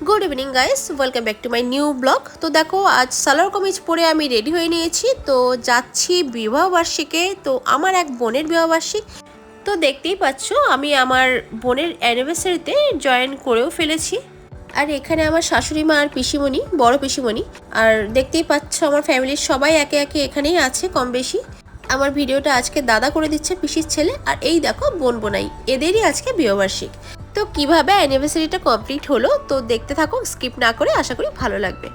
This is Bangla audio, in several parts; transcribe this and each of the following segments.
Good evening guys, welcome back to my new blog. তো দেখো, আজ সালোয়ার কামিজ পরে আমি রেডি হয়ে নিয়েছি। তো যাচ্ছি বিবাহবার্ষিকে। তো আমার এক বোনের বিবাহবার্ষিক। তো দেখতেই পাচ্ছ, আমি আমার বোনের অ্যানিভার্সারিতে জয়েন করেও ফেলেছি। আর এখানে আমার শাশুড়ি মা আর পিসিমণি, বড় পিসিমণি। আর দেখতেই পাচ্ছ আমার ফ্যামিলির সবাই একে একে এখানেই আছে কম বেশি। আমার ভিডিওটা আজকে দাদা করে দিচ্ছে, পিসির ছেলে। আর এই দেখো বোন বোনাই, এদেরই আজকে বিবাহবার্ষিক। তো কিভাবে অ্যানিভার্সারিটা কমপ্লিট হলো তো দেখতে থাকো, স্কিপ না করে। আশা করি ভালো লাগবে।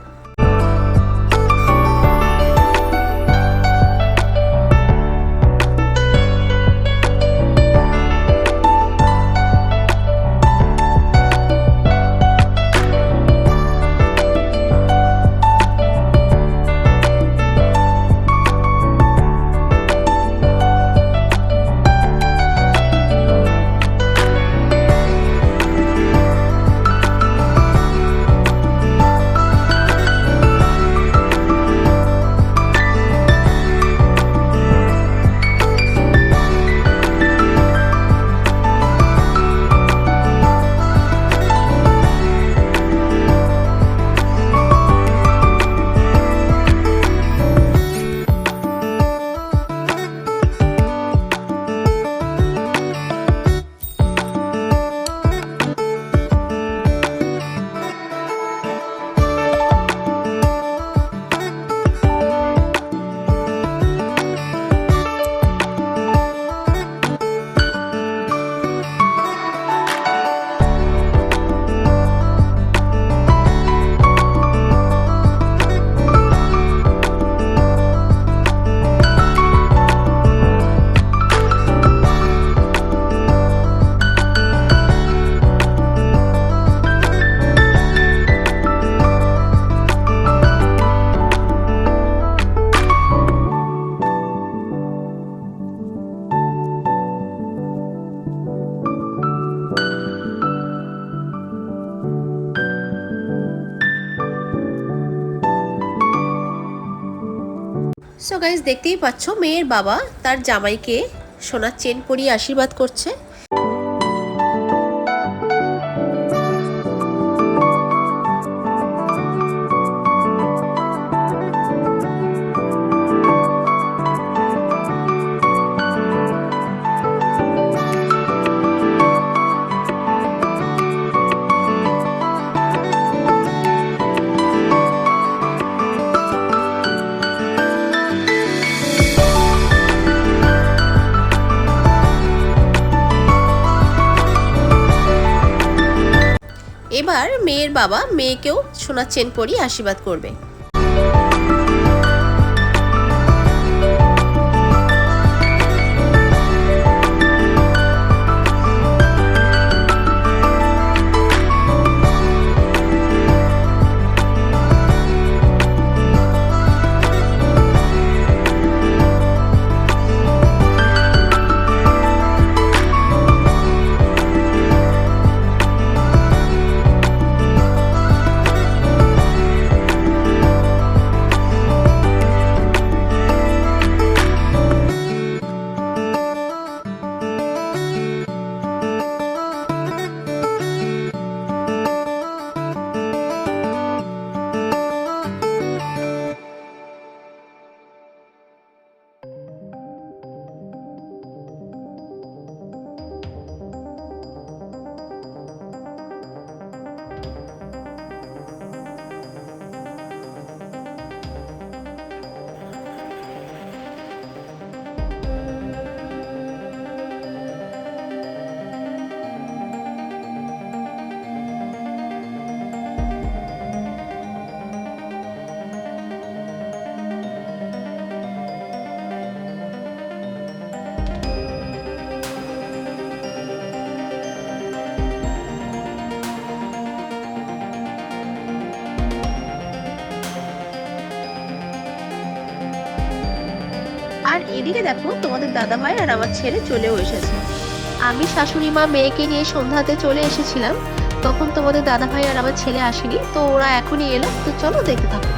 সো গাইজ, দেখতেই পাচ্ছ মেয়ের বাবা তার জামাইকে সোনার চেন পরিয়ে আশীর্বাদ করছে। এবার মেয়ের বাবা মেয়েকেও সোনার চেন পরিয়ে আশীর্বাদ করবে। আর এদিকে দেখো, তোমাদের দাদা ভাই আর আমার ছেলে চলেও এসেছে। আমি শাশুড়ি মা মেয়েকে নিয়ে সন্ধ্যাতে চলে এসেছিলাম, তখন তোমাদের দাদা ভাই আর আমার ছেলে আসেনি। তো ওরা এখনই এলো, তো চলো দেখতে থাকো।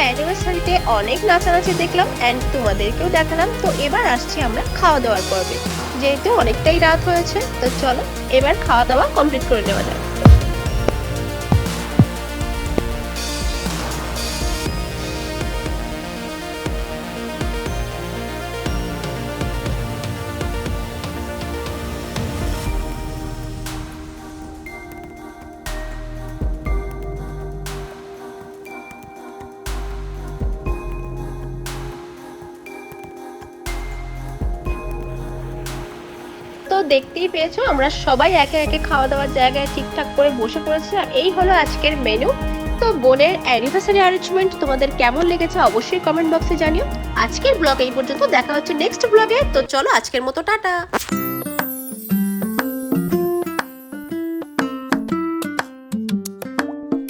অ্যানিভার্সারিতে অনেক নাচানাচি দেখলাম অ্যান্ড তোমাদেরকেও দেখালাম। তো এবার আসছি আমরা খাওয়া দাওয়ার পর্বে, যেহেতু অনেকটাই রাত হয়েছে। তো চলো এবার খাওয়া দাওয়া কমপ্লিট করে নেওয়া যাক। তো দেখতেই পেয়েছো আমরা সবাই একে একে খাওয়া দাওয়ার জায়গায় ঠিকঠাক করে বসে পড়েছি, আর এই হলো আজকের মেনু। তো বোনের অ্যানিভার্সারি অ্যারেঞ্জমেন্ট তোমাদের কেমন লেগেছে অবশ্যই কমেন্ট বক্সে জানিও। আজকের ব্লগ এই পর্যন্ত, দেখা হচ্ছে নেক্সট ব্লগে। তো চলো আজকের মতো টাটা।